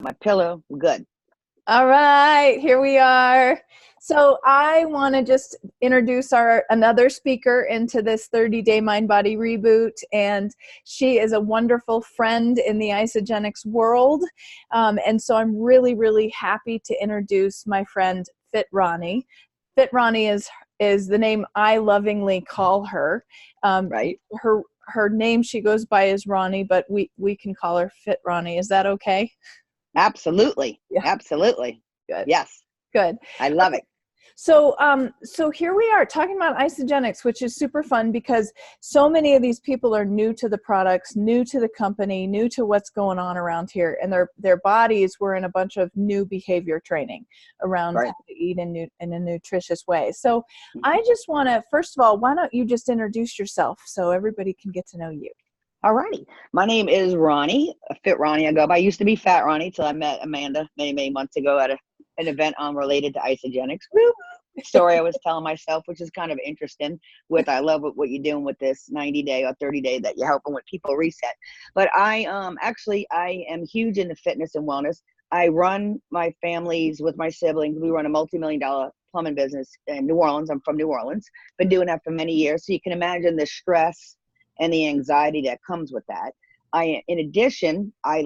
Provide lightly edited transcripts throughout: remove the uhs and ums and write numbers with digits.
my pillow. Good. All right, here we are. So I want to just introduce our another speaker into this 30-day mind body reboot, and she is a wonderful friend in the isogenics world. And so I'm really, really happy to introduce my friend Fit Roni. Fit Roni is the name I lovingly call her. Right. Her name she goes by is Roni, but we can call her Fit Roni. Is that okay? Absolutely. Yeah, Absolutely. good. Yes. Good. I love Okay. it. So here we are talking about isogenics, which is super fun because so many of these people are new to the products, new to the company, new to what's going on around here, and their bodies were in a bunch of new behavior training around how Right. to eat in a nutritious way. So Mhm. I just want to, first of all, why don't you just introduce yourself so everybody can get to know you? All righty. My name is Ronnie, Fit Ronnie. I go by. I used to be Fat Ronnie till I met Amanda many, many months ago at an event related to isogenics. Woo! Story I was telling myself, which is kind of interesting. I love what you're doing with this 90-day or 30-day that you're helping with people reset. But I am huge into fitness and wellness. I run my families with my siblings. We run a multi-million-dollar plumbing business in New Orleans. I'm from New Orleans. Been doing that for many years. So you can imagine the stress and the anxiety that comes with that. In addition, I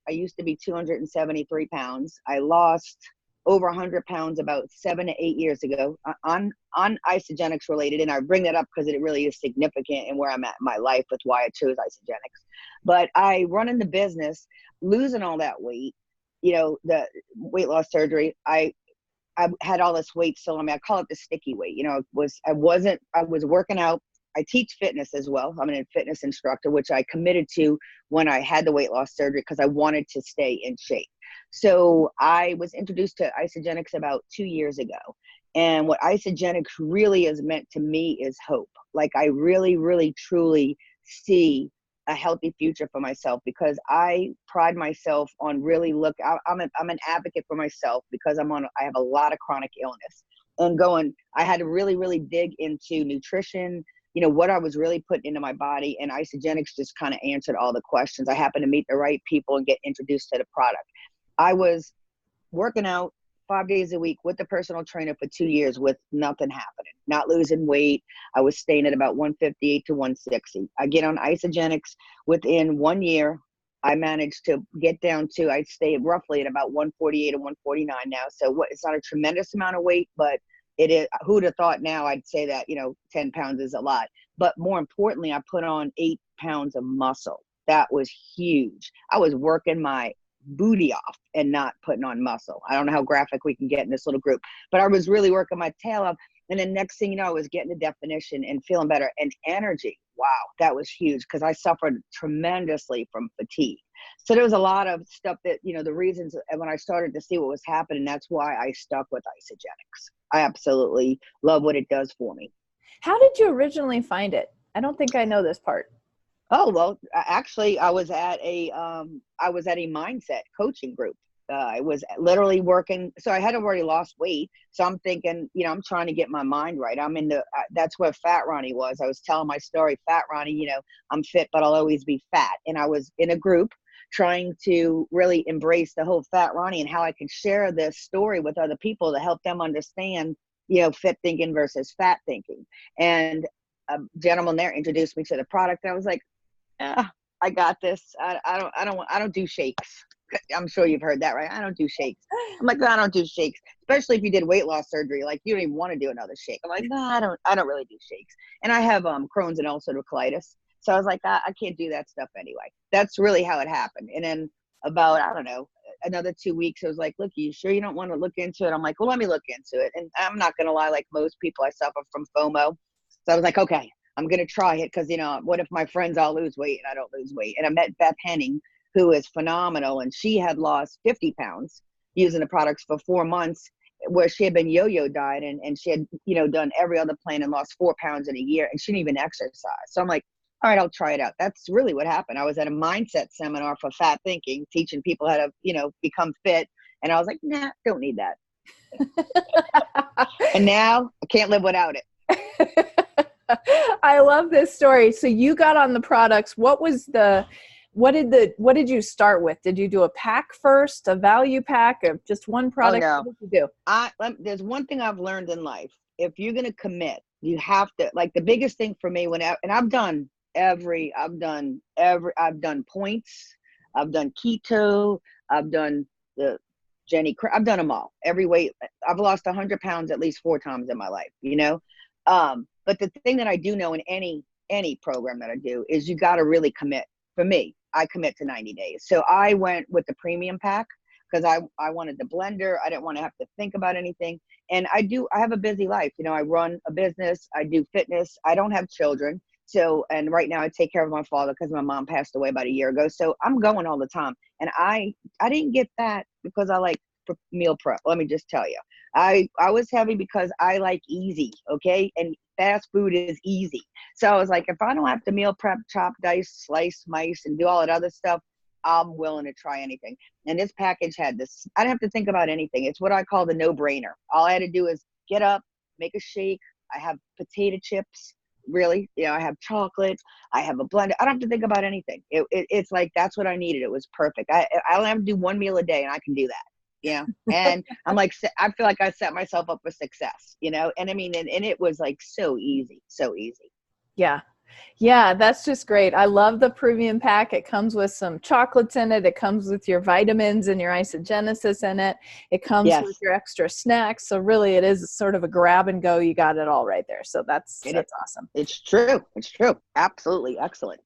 used to be 273 pounds. I lost over 100 pounds about 7 to 8 years ago on isogenics related. And I bring that up because it really is significant in where I'm at in my life with why I chose isogenics. But I run in the business, losing all that weight, the weight loss surgery. I had all this weight still on me. I call it the sticky weight. I was working out. I teach fitness as well. I'm a fitness instructor, which I committed to when I had the weight loss surgery because I wanted to stay in shape. So I was introduced to isogenics about 2 years ago. And what isogenics really has meant to me is hope. Like I really, really, truly see a healthy future for myself because I pride myself on really I'm an advocate for myself because I have a lot of chronic illness and I had to really, really dig into nutrition, what I was really putting into my body, and isogenics just kind of answered all the questions. I happened to meet the right people and get introduced to the product. I was working out 5 days a week with the personal trainer for 2 years with nothing happening, not losing weight. I was staying at about 158 to 160. I get on isogenics. Within 1 year, I managed to get down to, I'd stay roughly at about 148 or 149 now. So it's not a tremendous amount of weight, but it is. Who'd have thought now I'd say that, 10 pounds is a lot. But more importantly, I put on 8 pounds of muscle. That was huge. I was working my booty off and not putting on muscle. I don't know how graphic we can get in this little group, but I was really working my tail off. And then next thing you know, I was getting the definition and feeling better and energy. Wow, that was huge because I suffered tremendously from fatigue. So there was a lot of stuff that, the reasons when I started to see what was happening, that's why I stuck with isogenics. I absolutely love what it does for me. How did you originally find it? I don't think I know this part. Oh, well, actually, I was at a mindset coaching group. I was literally working. So I had already lost weight. So I'm thinking, I'm trying to get my mind right. That's where Fat Ronnie was. I was telling my story, Fat Ronnie, I'm fit, but I'll always be fat. And I was in a group trying to really embrace the whole Fat Ronnie and how I could share this story with other people to help them understand, fit thinking versus fat thinking. And a gentleman there introduced me to the product. And I was like, I got this. I don't do shakes. I'm sure you've heard that, right? I don't do shakes. I'm like, no, I don't do shakes, especially if you did weight loss surgery. Like you don't even want to do another shake. I'm like, no, I don't really do shakes. And I have Crohn's and ulcerative colitis. So I was like, I can't do that stuff anyway. That's really how it happened. And then about, I don't know, another 2 weeks, I was like, look, you sure you don't want to look into it? I'm like, well, let me look into it. And I'm not going to lie, like most people, I suffer from FOMO. So I was like, okay, I'm going to try it because, what if my friends all lose weight and I don't lose weight? And I met Beth Henning, who is phenomenal. And she had lost 50 pounds using the products for 4 months where she had been yo-yo dieting and she had, done every other plan and lost 4 pounds in a year and she didn't even exercise. So I'm like, all right, I'll try it out. That's really what happened. I was at a mindset seminar for fat thinking, teaching people how to, become fit. And I was like, nah, don't need that. And now I can't live without it. I love this story. So you got on the products. What was the what did you start with? Did you do a pack first, a value pack, or just one Oh product? no. What did you There's one thing I've learned in life. If you're going to commit, you have to, like, the biggest thing for me and I've done I've done points, I've done keto, I've done the I've done them all, every weight. I've lost 100 pounds at least 4 times in my life, you know? But the thing that I do know in any program that I do is you got to really commit. For me, I commit to 90 days. So I went with the premium pack because I wanted the blender. I didn't want to have to think about anything. And I have a busy life. You know, I run a business, I do fitness. I don't have children. So, and right now I take care of my father because my mom passed away about a year ago. So I'm going all the time. And I didn't get that because I like meal prep. Let me just tell you, I was heavy because I like easy. Okay. And fast food is easy. So I was like, if I don't have to meal prep, chop, dice, slice, mice, and do all that other stuff, I'm willing to try anything. And this package had this. I didn't have to think about anything. It's what I call the no-brainer. All I had to do is get up, make a shake. I have potato chips. Really, you know, I have chocolate. I have a blender. I don't have to think about anything. It's like, that's what I needed. It was perfect. I only have to do one meal a day, and I can do that. Yeah. And I'm like, I feel like I set myself up for success, you know? And I mean, and it was like so easy, so easy. Yeah. Yeah, that's just great. I love the premium pack. It comes with some chocolates in it. It comes with your vitamins and your isogenesis in it. It comes Yes. with your extra snacks. So really it is sort of a grab and go. You got it all right there. So that's awesome. It's true. It's true. Absolutely. Excellent.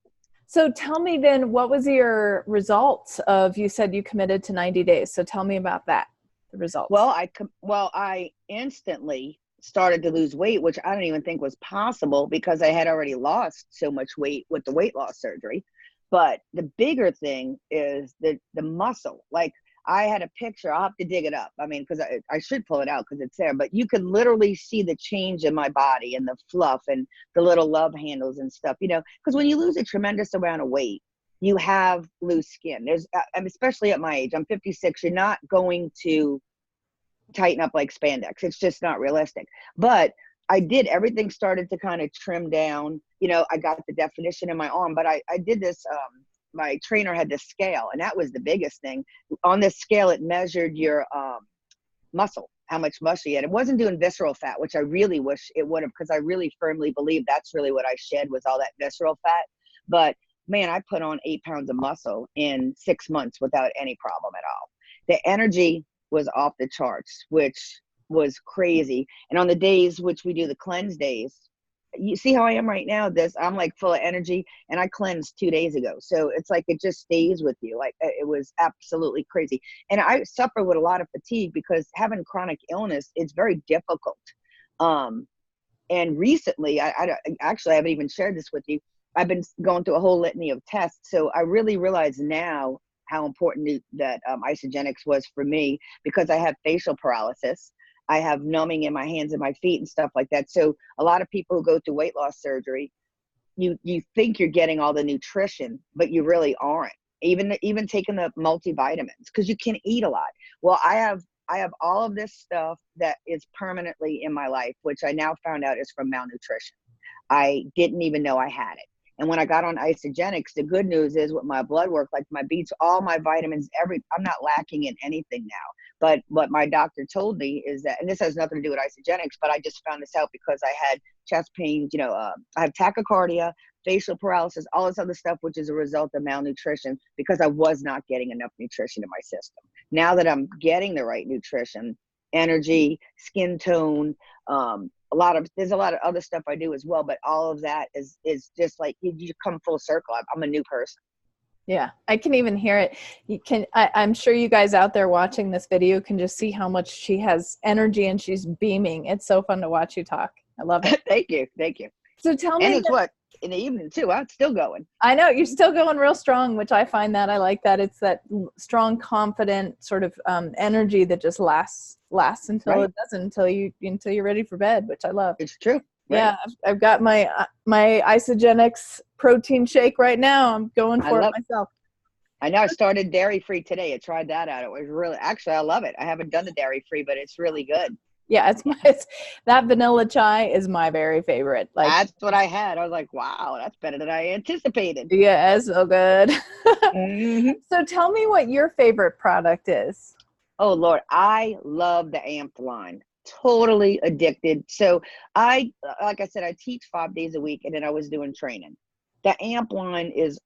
So tell me then, what was your results of, you said you committed to 90 days. So tell me about that, the results. Well, I instantly started to lose weight, which I don't even think was possible because I had already lost so much weight with the weight loss surgery. But the bigger thing is the muscle. Like, I had a picture. I'll have to dig it up. I mean, because I should pull it out because it's there. But you could literally see the change in my body and the fluff and the little love handles and stuff, you know, because when you lose a tremendous amount of weight, you have loose skin. Especially at my age, I'm 56, you're not going to tighten up like spandex. It's just not realistic. But I did, everything started to kind of trim down. You know, I got the definition in my arm, but I did this, my trainer had this scale, and that was the biggest thing. On this scale, it measured your muscle, how much muscle you had. It wasn't doing visceral fat, which I really wish it would have, because I really firmly believe that's really what I shed, was all that visceral fat. But man, I put on 8 pounds of muscle in 6 months without any problem at all. The energy was off the charts, which was crazy. And on the days which we do the cleanse days, you see how I am right now, I'm like full of energy, and I cleansed 2 days ago. So it's like, it just stays with you. Like, it was absolutely crazy. And I suffer with a lot of fatigue because having chronic illness, it's very difficult. And recently, I actually, I haven't even shared this with you. I've been going through a whole litany of tests. So I really realize now how important that Isagenix was for me, because I have facial paralysis. I have numbing in my hands and my feet and stuff like that. So a lot of people who go through weight loss surgery, you think you're getting all the nutrition, but you really aren't. Even taking the multivitamins, because you can eat a lot. Well, I have all of this stuff that is permanently in my life, which I now found out is from malnutrition. I didn't even know I had it. And when I got on Isagenix, the good news is with my blood work, like my beats, all my vitamins, I'm not lacking in anything now. But what my doctor told me is that, and this has nothing to do with Isagenix, but I just found this out because I had chest pains, you know, I have tachycardia, facial paralysis, all this other stuff, which is a result of malnutrition, because I was not getting enough nutrition in my system. Now that I'm getting the right nutrition, energy, skin tone, there's a lot of other stuff I do as well, but all of that is just like, you come full circle. I'm a new person. Yeah, I can even hear it. I'm sure you guys out there watching this video can just see how much she has energy and she's beaming. It's so fun to watch you talk. I love it. Thank you. So tell me. And it's in the evening too. I'm still going. I know you're still going real strong, which I find that I like that. It's that strong, confident sort of energy that just lasts until Right. it doesn't, until you're ready for bed, which I love. It's true. Right. Yeah, I've got my Isagenix protein shake right now. I'm going for it myself. I know I started dairy free today. I tried that out. It was really, actually, I love it. I haven't done the dairy free, but it's really good. Yeah, that vanilla chai is my very favorite. Like, That's what I had. I was like, wow, that's better than I anticipated. yeah, so good. Hmm. So tell me what your favorite product is. Oh Lord, I love the Amped line. Totally addicted. So like I said, I teach 5 days a week, and then I was doing training. The Amp line is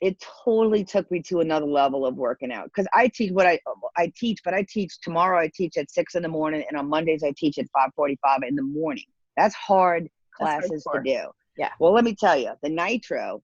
it totally took me to another level of working out. Cause I teach I teach, but I teach tomorrow. I teach at 6 in the morning, and on Mondays I teach at 5:45 in the morning. That's hard That's classes to hardcore. do. Yeah. Well, let me tell you, the Nitro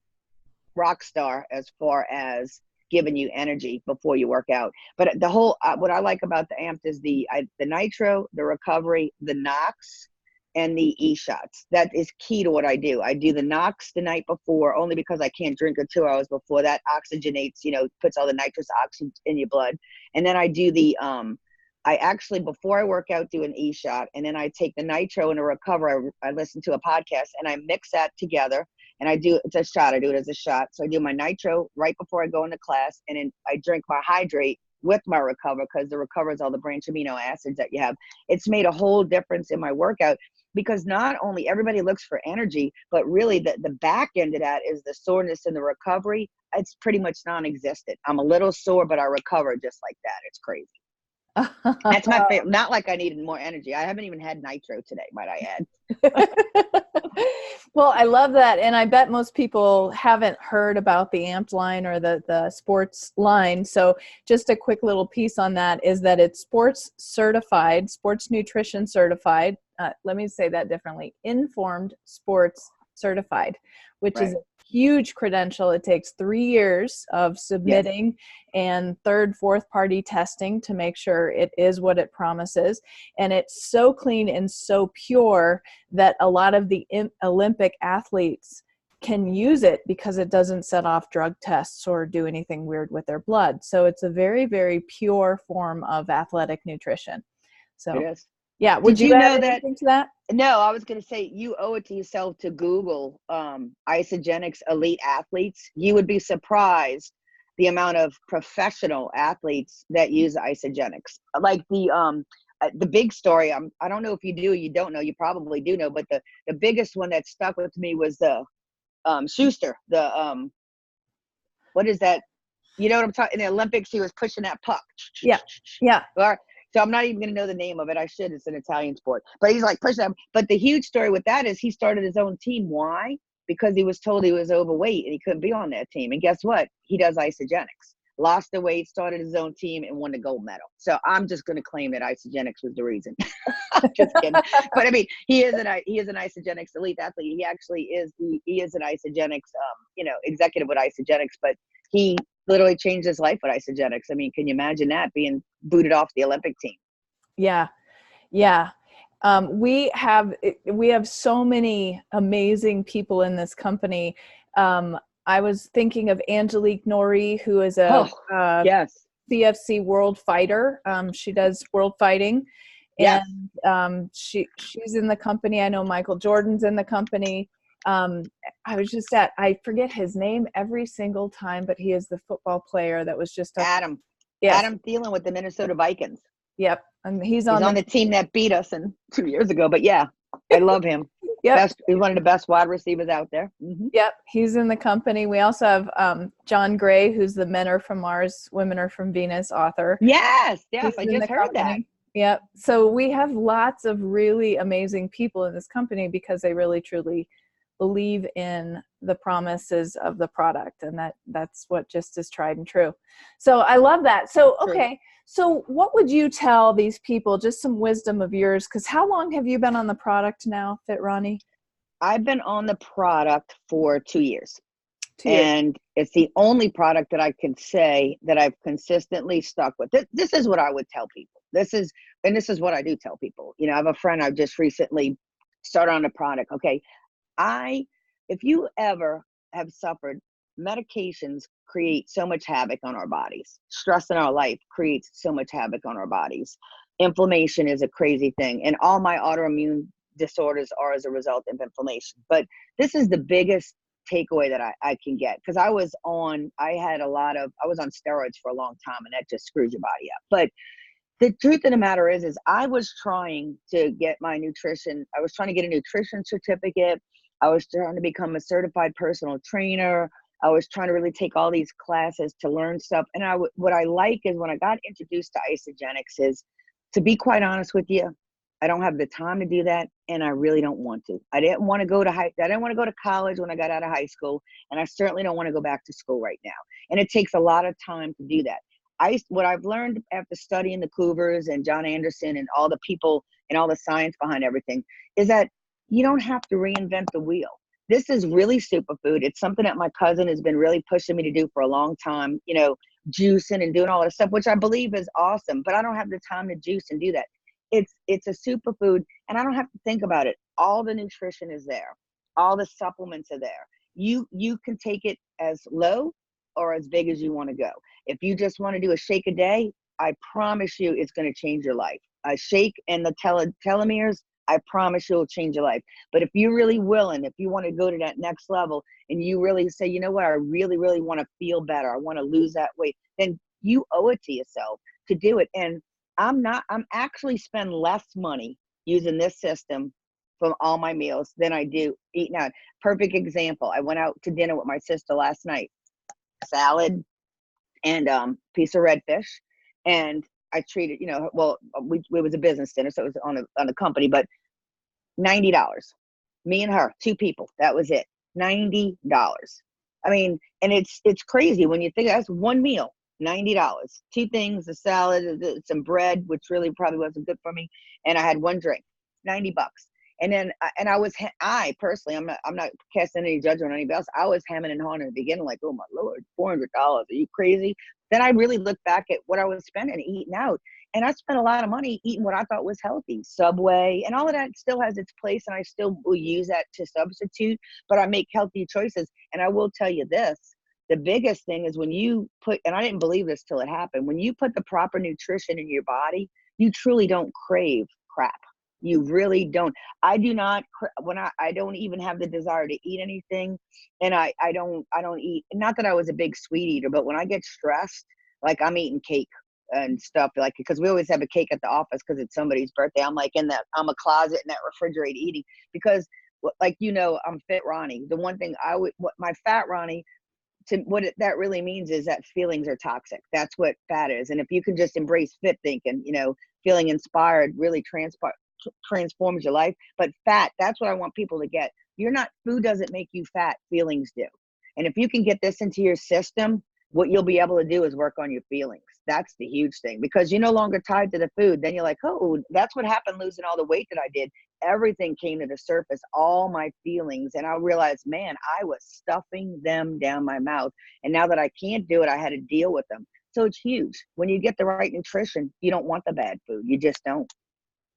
rock star as far as giving you energy before you work out. But the whole what I like about the Amped is the Nitro, the recovery, the Knox, and the e-shots. That is key to what I do. I do the Knox the night before, only because I can't drink it 2 hours before. That oxygenates, puts all the nitrous oxygen in your blood. And then I do the I actually, before I work out, do an e-shot, and then I take the Nitro and a recover. I listen to a podcast, and I mix that together, and it's a shot. I do it as a shot. So I do my Nitro right before I go into class, and then I drink my hydrate with my recover, because the recover is all the branch amino acids that you have. It's made a whole difference in my workout, because not only everybody looks for energy, but really the back end of that is the soreness and the recovery. It's pretty much non-existent. I'm a little sore, but I recover just like that. It's crazy. That's my favorite. Not like I needed more energy. I haven't even had Nitro today, might I add. Well, I love that. And I bet most people haven't heard about the Amped line or the sports line. So just a quick little piece on that is that it's sports certified, sports nutrition certified. Let me say that differently. Informed sports certified, which is a huge credential. It takes 3 years of submitting and fourth party testing to make sure it is what it promises. And it's so clean and so pure that a lot of the Olympic athletes can use it because it doesn't set off drug tests or do anything weird with their blood. So it's a very, very pure form of athletic nutrition. So it is. Yeah. Would Did you know add that? anything to that? No, I was going to say, you owe it to yourself to Google Isogenics elite athletes. You would be surprised the amount of professional athletes that use Isogenics. Like the big story, I don't know if you do or you don't know, you probably do know, but the biggest one that stuck with me was the Schuster. What is that? You know what I'm talking? In the Olympics, he was pushing that puck. Yeah. Yeah. So I'm not even going to know the name of it. I should. It's an Italian sport. But he's like pushing them. But the huge story with that is he started his own team. Why? Because he was told he was overweight and he couldn't be on that team. And guess what? He does Isogenics. Lost the weight, started his own team, and won the gold medal. So I'm just going to claim that Isogenics was the reason. Just kidding. But I mean, he is an Isogenics elite athlete. He actually is. He is an Isogenics, executive with Isogenics. But he literally changed his life with Isogenics. I mean, can you imagine that, being booted off the Olympic team? Yeah. Yeah. We have so many amazing people in this company. I was thinking of Angelique Nori, who is a yes. CFC world fighter. She does world fighting, and she's in the company. I know Michael Jordan's in the company. I forget his name every single time, but he is the football player that was just Adam Thielen with the Minnesota Vikings. Yep. And he's on the team that beat us 2 years ago. But yeah, I love him. Yep. He's one of the best wide receivers out there. Mm-hmm. Yep. He's in the company. We also have John Gray, who's the Men Are From Mars, Women Are From Venus author. Yes. I just heard that. Yep. So we have lots of really amazing people in this company because they really, truly believe in the promises of the product. And that's what just is tried and true. So I love that. So, okay. So what would you tell these people, just some wisdom of yours? Because how long have you been on the product now, Fit Roni? I've been on the product for 2 years. And it's the only product that I can say that I've consistently stuck with. This is what I would tell people. This is what I do tell people. I have a friend I just recently started on the product. Okay. If you ever have suffered, medications create so much havoc on our bodies. Stress in our life creates so much havoc on our bodies. Inflammation is a crazy thing. And all my autoimmune disorders are as a result of inflammation. But this is the biggest takeaway that I can get, because I was on steroids for a long time, and that just screws your body up. But The truth of the matter is I was trying to get my nutrition. I was trying to get a nutrition certificate. I was trying to become a certified personal trainer. I was trying to really take all these classes to learn stuff. And what I like is when I got introduced to isogenics is, to be quite honest with you, I don't have the time to do that, and I really don't want to. I didn't want to go to I didn't want to go to college when I got out of high school, and I certainly don't want to go back to school right now. And it takes a lot of time to do that. What I've learned after studying the Cougars and John Anderson and all the people and all the science behind everything is that you don't have to reinvent the wheel. This is really superfood. It's something that my cousin has been really pushing me to do for a long time, juicing and doing all this stuff, which I believe is awesome, but I don't have the time to juice and do that. It's a superfood, and I don't have to think about it. All the nutrition is there. All the supplements are there. You can take it as low or as big as you want to go. If you just want to do a shake a day, I promise you it's going to change your life. A shake and the telomeres, I promise you will change your life. But if you're really willing, if you want to go to that next level and you really say, you know what, I really, really want to feel better, I want to lose that weight, then you owe it to yourself to do it. And I'm actually spend less money using this system from all my meals than I do eating out. Perfect example. I went out to dinner with my sister last night, salad and piece of redfish. And I treated, it was a business dinner, so it was on a company, but $90. Me and her, two people, that was it. $90. I mean, and it's crazy when you think that's one meal. $90, two things, a salad, some bread, which really probably wasn't good for me, and I had one drink, $90. And then, I personally, I'm not casting any judgment on anybody else. I was hemming and hawing in the beginning, like, oh my Lord, $400, are you crazy? Then I really looked back at what I was spending eating out, and I spent a lot of money eating what I thought was healthy, Subway, and all of that still has its place, and I still will use that to substitute, but I make healthy choices. And I will tell you this. The biggest thing is when you put, and I didn't believe this till it happened, when you put the proper nutrition in your body, you truly don't crave crap. You really don't. I do not, I don't even have the desire to eat anything. And I don't eat, not that I was a big sweet eater, but when I get stressed, like I'm eating cake and stuff, like, because we always have a cake at the office because it's somebody's birthday. I'm like I'm a closet in that refrigerator eating, because like, I'm Fit Ronnie. The one thing my Fat Ronnie, that really means is that feelings are toxic. That's what fat is. And if you can just embrace fit thinking, feeling inspired really transforms your life. But fat, that's what I want people to get. Food doesn't make you fat, feelings do. And if you can get this into your system, what you'll be able to do is work on your feelings. That's the huge thing, because you're no longer tied to the food. Then you're like, oh, that's what happened losing all the weight that I did. Everything came to the surface, all my feelings. And I realized, man, I was stuffing them down my mouth. And now that I can't do it, I had to deal with them. So it's huge. When you get the right nutrition, you don't want the bad food. You just don't.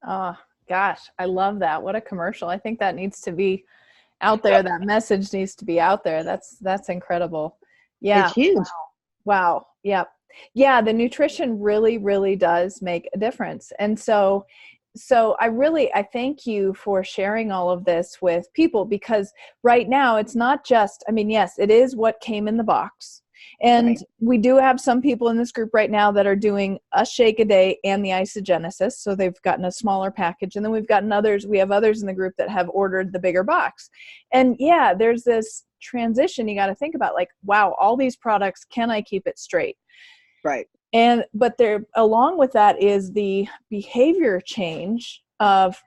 Oh, gosh, I love that. What a commercial. I think that needs to be out there. That message needs to be out there. That's incredible. Yeah. It's huge. Wow. Yeah. Yeah. The nutrition really, really does make a difference. And so I thank you for sharing all of this with people, because right now it's not just, yes, it is what came in the box. And right. We do have some people in this group right now that are doing a shake a day and the isogenesis. So they've gotten a smaller package. And then we have others in the group that have ordered the bigger box. And yeah, there's this transition you got to think about, like, wow, all these products, can I keep it straight? Right. But there, along with that, is the behavior change of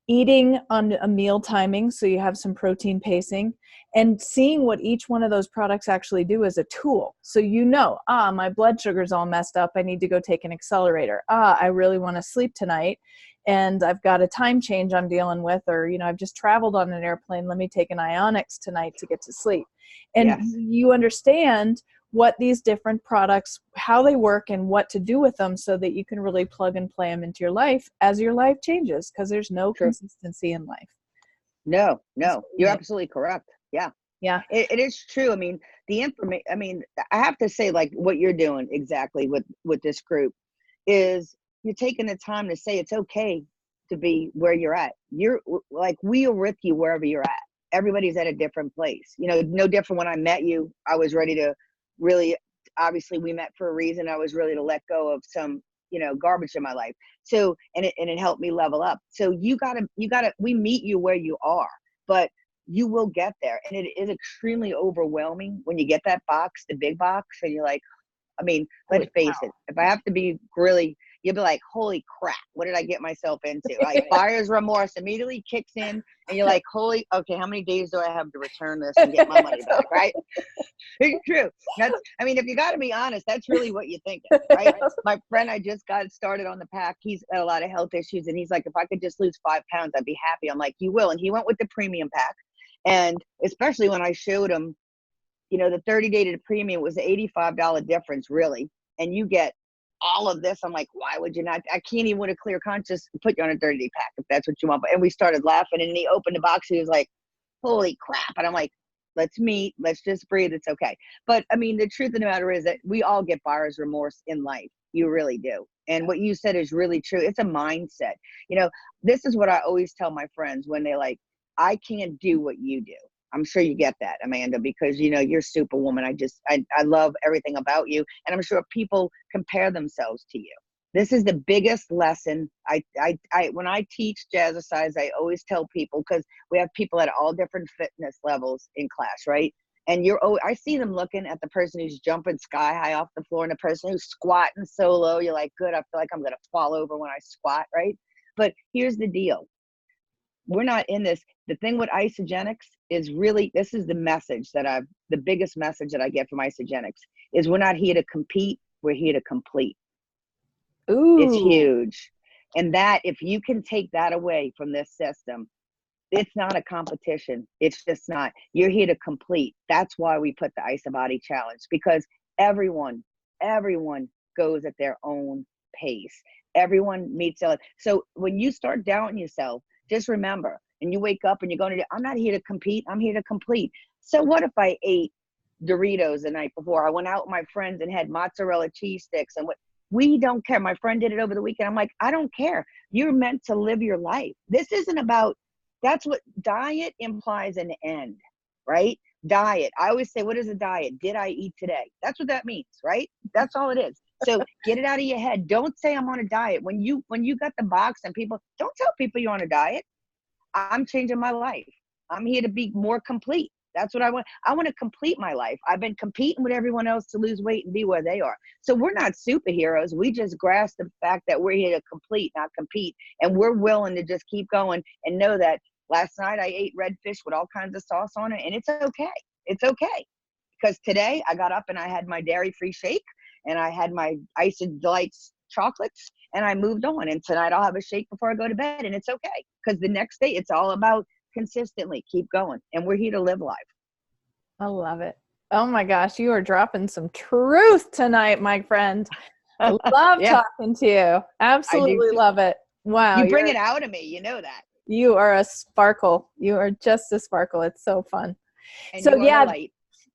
eating on a meal timing, so you have some protein pacing, and seeing what each one of those products actually do as a tool. So my blood sugar's all messed up, I need to go take an accelerator. I really want to sleep tonight, and I've got a time change I'm dealing with, or I've just traveled on an airplane, let me take an Ionix tonight to get to sleep. And yes. You understand what these different products, how they work, and what to do with them, so that you can really plug and play them into your life as your life changes, because there's no True. consistency in life. No, you're absolutely correct. Yeah. Yeah. It is true. The information, I have to say, like, what you're doing exactly with this group is you're taking the time to say it's okay to be where you're at. You're like, we are with you wherever you're at. Everybody's at a different place. No different. When I met you, I was ready to really, obviously we met for a reason. I was ready to let go of some, garbage in my life. So, and it helped me level up. So you gotta, we meet you where you are, but you will get there. And it is extremely overwhelming when you get that box, the big box, and you're like, I mean, let's face it, if I have to be really, you'll be like, holy crap, what did I get myself into? Like buyer's remorse immediately kicks in, and you're like, okay, how many days do I have to return this and get my money back, right? It's true. I mean, if you got to be honest, that's really what you're thinking, right? My friend, I just got started on the pack. He's got a lot of health issues, and he's like, if I could just lose 5 pounds, I'd be happy. I'm like, you will. And he went with the premium pack. And especially when I showed him, the 30-day to the premium was an $85 difference, really. And you get all of this. I'm like, why would you not? I can't even with a clear conscience put you on a 30-day pack if that's what you want. And we started laughing, and he opened the box. He was like, holy crap. And I'm like, let's meet. Let's just breathe. It's okay. But I mean, the truth of the matter is that we all get buyer's remorse in life. You really do. And what you said is really true. It's a mindset. This is what I always tell my friends when they're like, I can't do what you do. I'm sure you get that, Amanda, because you're superwoman. I love everything about you, and I'm sure people compare themselves to you. This is the biggest lesson. When I teach jazzercise, I always tell people, because we have people at all different fitness levels in class, right? And I see them looking at the person who's jumping sky high off the floor, and the person who's squatting so low. You're like, good. I feel like I'm gonna fall over when I squat, right? But here's the deal. We're not in this. The thing with Isogenics is really, this is the biggest message that I get from Isogenics is we're not here to compete. We're here to complete. Ooh. It's huge. And that, if you can take that away from this system, it's not a competition. It's just not. You're here to complete. That's why we put the Isobody Challenge, because everyone goes at their own pace. Everyone meets out. So when you start doubting yourself, just remember, and you wake up and you're going to, I'm not here to compete. I'm here to complete. So what if I ate Doritos the night before? I went out with my friends and had mozzarella cheese sticks, and we don't care. My friend did it over the weekend. I'm like, I don't care. You're meant to live your life. This isn't about, that's what diet implies, an end, right? Diet. I always say, what is a diet? Did I eat today? That's what that means, right? That's all it is. So get it out of your head. Don't say I'm on a diet. When you got the box and people, don't tell people you're on a diet. I'm changing my life. I'm here to be more complete. That's what I want. I want to complete my life. I've been competing with everyone else to lose weight and be where they are. So we're not superheroes. We just grasp the fact that we're here to complete, not compete. And we're willing to just keep going and know that last night I ate red fish with all kinds of sauce on it, and it's okay. It's okay. Because today I got up and I had my dairy-free shake, and I had my Ice and Delights chocolates, and I moved on. And tonight I'll have a shake before I go to bed, and it's okay. Because the next day it's all about consistently keep going. And we're here to live life. I love it. Oh my gosh, you are dropping some truth tonight, my friend. I love talking to you. Absolutely love it. Wow. You bring it out of me. You know that. You are a sparkle. You are just a sparkle. It's so fun. And so yeah.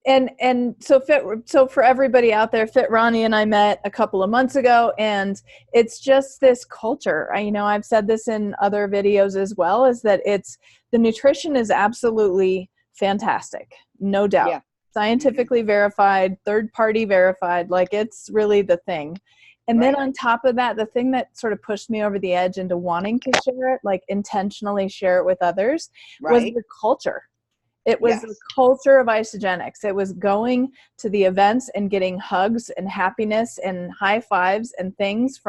And so for everybody out there, Fit Roni and I met a couple of months ago, and it's just this culture. I've said this in other videos as well, is that the nutrition is absolutely fantastic. No doubt. Yeah. Scientifically verified, third-party verified, like it's really the thing. And then on top of that, the thing that sort of pushed me over the edge into wanting to share it, like intentionally share it with others, was the culture. It was the culture of Isogenics. It was going to the events and getting hugs and happiness and high fives and things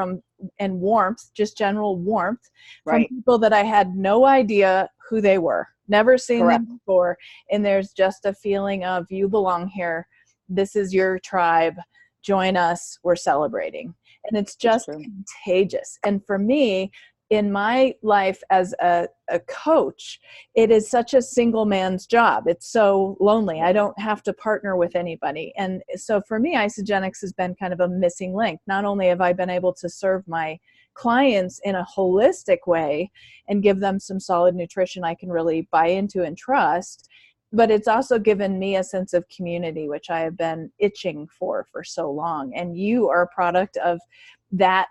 and warmth, just general warmth from people that I had no idea who they were, never seen them before. And there's just a feeling of, you belong here. This is your tribe. Join us. We're celebrating. And it's just contagious. And for me, in my life as a coach, it is such a single man's job. It's so lonely. I don't have to partner with anybody. And so for me, Isogenics has been kind of a missing link. Not only have I been able to serve my clients in a holistic way and give them some solid nutrition I can really buy into and trust, but it's also given me a sense of community, which I have been itching for so long. And you are a product of that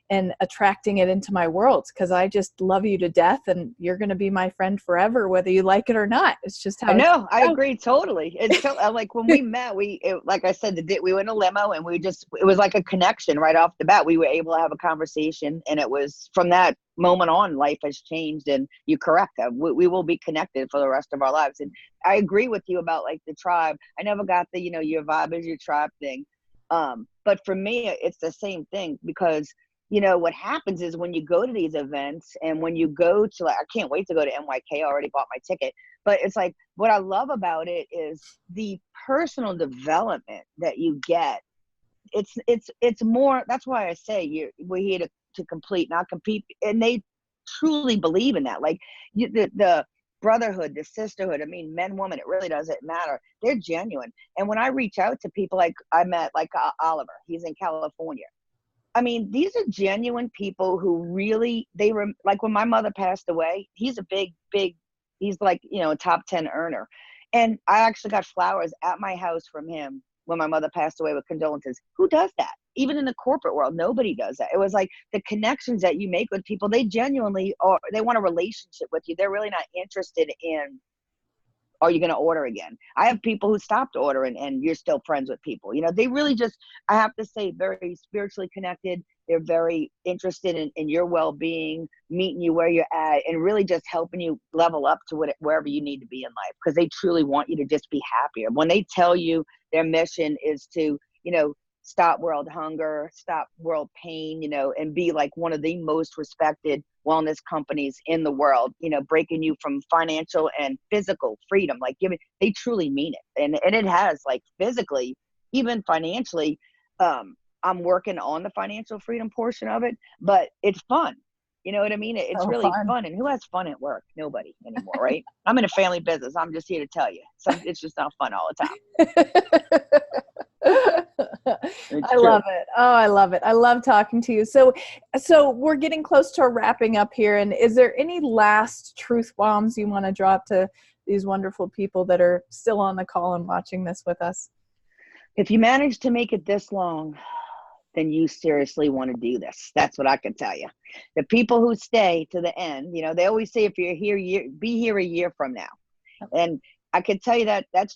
and attracting it into my world, because I just love you to death and you're going to be my friend forever, whether you like it or not. It's just how I it's know. I agree totally. It's so like when we met, like I said, we were in a limo and it was like a connection right off the bat. We were able to have a conversation, and it was from that moment on, life has changed. And you're correct. We will be connected for the rest of our lives. And I agree with you about like the tribe. I never got the, your vibe is your tribe thing. But for me, it's the same thing, because what happens is when you go to these events and when you go to, like, I can't wait to go to NYK. I already bought my ticket, but it's like, what I love about it is the personal development that you get. It's more, that's why I say we're here to complete, not compete. And they truly believe in that. Like the brotherhood, the sisterhood, I mean, men, women, it really doesn't matter. They're genuine. And when I reach out to people, like I met like Oliver, he's in California. I mean, these are genuine people who really, like when my mother passed away, he's a big, he's like, a top 10 earner. And I actually got flowers at my house from him when my mother passed away with condolences. Who does that? Even in the corporate world, nobody does that. It was like the connections that you make with people, they genuinely are, they want a relationship with you. They're really not interested in, are you going to order again? I have people who stopped ordering and you're still friends with people. They really just, I have to say, very spiritually connected. They're very interested in your well-being, meeting you where you're at, and really just helping you level up to wherever you need to be in life, because they truly want you to just be happier. When they tell you their mission is to, stop world hunger, stop world pain, and be like one of the most respected wellness companies in the world, breaking you from financial and physical freedom, like they truly mean it. And it has, like, physically, even financially, I'm working on the financial freedom portion of it, but it's fun. You know what I mean? It's so really fun. fun. And who has fun at work? Nobody anymore, right? I'm in a family business. I'm just here to tell you. It's just not fun all the time. It's I true. love it. Oh, I love it. I love talking to you. So we're getting close to wrapping up here. And is there any last truth bombs you want to drop to these wonderful people that are still on the call and watching this with us? If you manage to make it this long, then you seriously want to do this. That's what I can tell you. The people who stay to the end, they always say, if you're here, be here a year from now. And I can tell you that's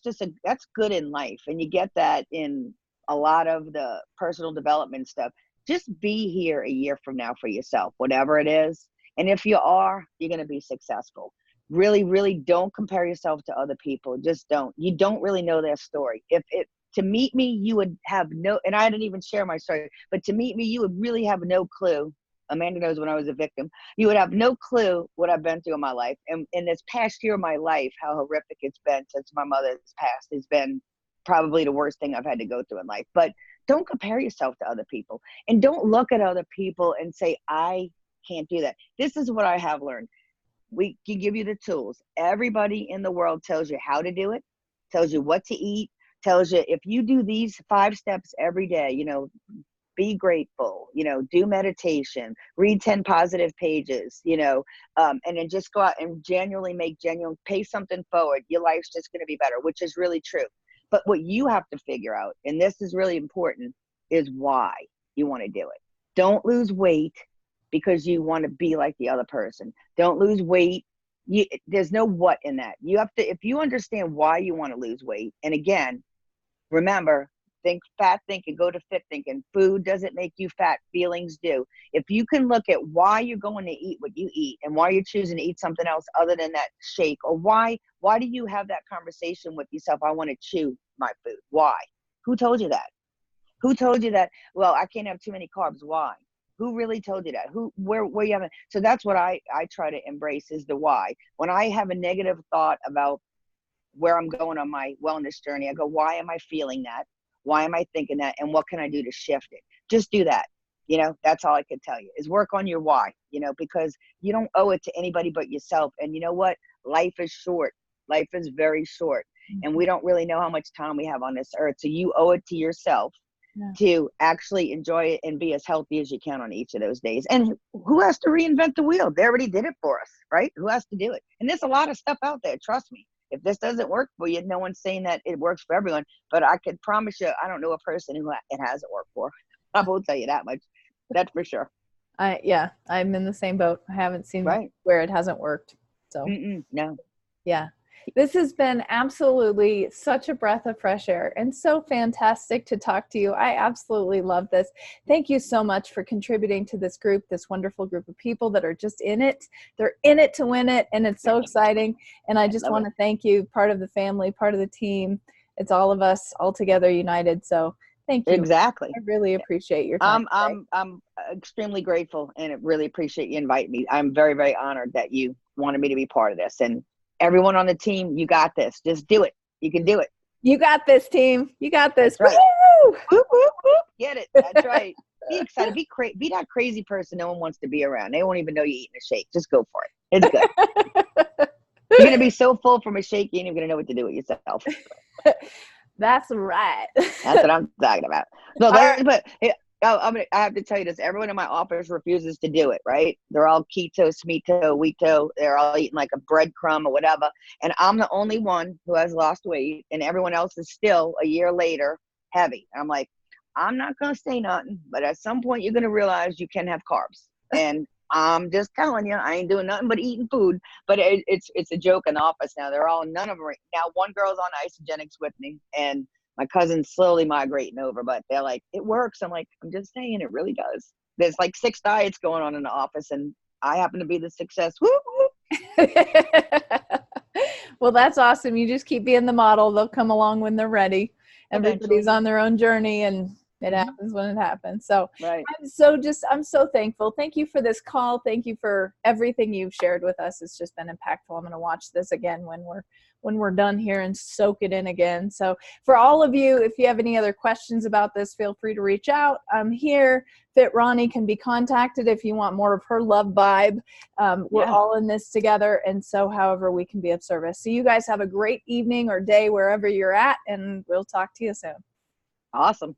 good in life. And you get that in a lot of the personal development stuff. Just be here a year from now for yourself, whatever it is. And if you are, you're going to be successful. Really, really don't compare yourself to other people. Just don't. You don't really know their story. To meet me, you would have and I didn't even share my story, but to meet me, you would really have no clue. Amanda knows when I was a victim. You would have no clue what I've been through in my life. And in this past year of my life, how horrific it's been since my mother's passed has been probably the worst thing I've had to go through in life. But don't compare yourself to other people. And don't look at other people and say, I can't do that. This is what I have learned. We can give you the tools. Everybody in the world tells you how to do it, tells you what to eat, tells you if you do these 5 steps every day, be grateful, do meditation, read 10 positive pages, and then just go out and pay something forward. Your life's just going to be better, which is really true. But what you have to figure out, and this is really important, is why you want to do it. Don't lose weight because you want to be like the other person. Don't lose weight. There's no what in that. You have to, if you understand why you want to lose weight, and again, remember, think fat thinking, go to fit thinking. Food doesn't make you fat, feelings do. If you can look at why you're going to eat what you eat and why you're choosing to eat something else other than that shake, or why do you have that conversation with yourself? I want to chew my food. Why? Who told you that? Who told you that? Well, I can't have too many carbs. Why? Who really told you that? Where you haven't? So that's what I try to embrace, is the why. When I have a negative thought about where I'm going on my wellness journey, I go, why am I feeling that? Why am I thinking that? And what can I do to shift it? Just do that. That's all I can tell you, is work on your why, because you don't owe it to anybody but yourself. And you know what? Life is short. Life is very short. And we don't really know how much time we have on this earth. So you owe it to yourself to actually enjoy it and be as healthy as you can on each of those days. And who has to reinvent the wheel? They already did it for us, right? Who has to do it? And there's a lot of stuff out there. Trust me. If this doesn't work for you, no one's saying that it works for everyone, but I can promise you, I don't know a person who it hasn't worked for. I will tell you that much. That's for sure. Yeah, I'm in the same boat. I haven't seen Right. where it hasn't worked. So No. yeah. This has been absolutely such a breath of fresh air and so fantastic to talk to you. I absolutely love this. Thank you so much for contributing to this group, this wonderful group of people that are just in it. They're in it to win it, and it's so exciting. And I just want to thank you, part of the family, part of the team. It's all of us all together united. So thank you. Exactly. I really appreciate your time. I'm extremely grateful and really appreciate you inviting me. I'm very, very honored that you wanted me to be part of this. And everyone on the team, you got this. Just do it. You can do it. You got this, team. You got this. That's right. Woo! Whoop, whoop, whoop. Get it. That's right. Be excited. Be that crazy person no one wants to be around. They won't even know you're eating a shake. Just go for it. It's good. You're going to be so full from a shake, you ain't even going to know what to do with yourself. That's right. That's what I'm talking about. No, Right. but I have to tell you this. Everyone in my office refuses to do it, right? They're all keto, smito, wheato. They're all eating like a breadcrumb or whatever. And I'm the only one who has lost weight, and everyone else is still, a year later, heavy. I'm like, I'm not going to say nothing, but at some point you're going to realize you can have carbs. And I'm just telling you, I ain't doing nothing but eating food. But it's a joke in the office now. They're all, none of them are, now one girl's on isogenics with me, and my cousin's slowly migrating over, but they're like, it works. I'm like, I'm just saying, it really does. There's like 6 diets going on in the office, and I happen to be the success. Woo, woo. Well, that's awesome. You just keep being the model. They'll come along when they're ready. Everybody's Eventually. on their own journey, and it happens when it happens. So Right. I'm so thankful. Thank you for this call. Thank you for everything you've shared with us. It's just been impactful. I'm going to watch this again when we're done here and soak it in again. So for all of you, if you have any other questions about this, feel free to reach out. I'm here. Fit Roni can be contacted if you want more of her love vibe. We're all in this together. And so however we can be of service. So you guys have a great evening or day wherever you're at, and we'll talk to you soon. Awesome.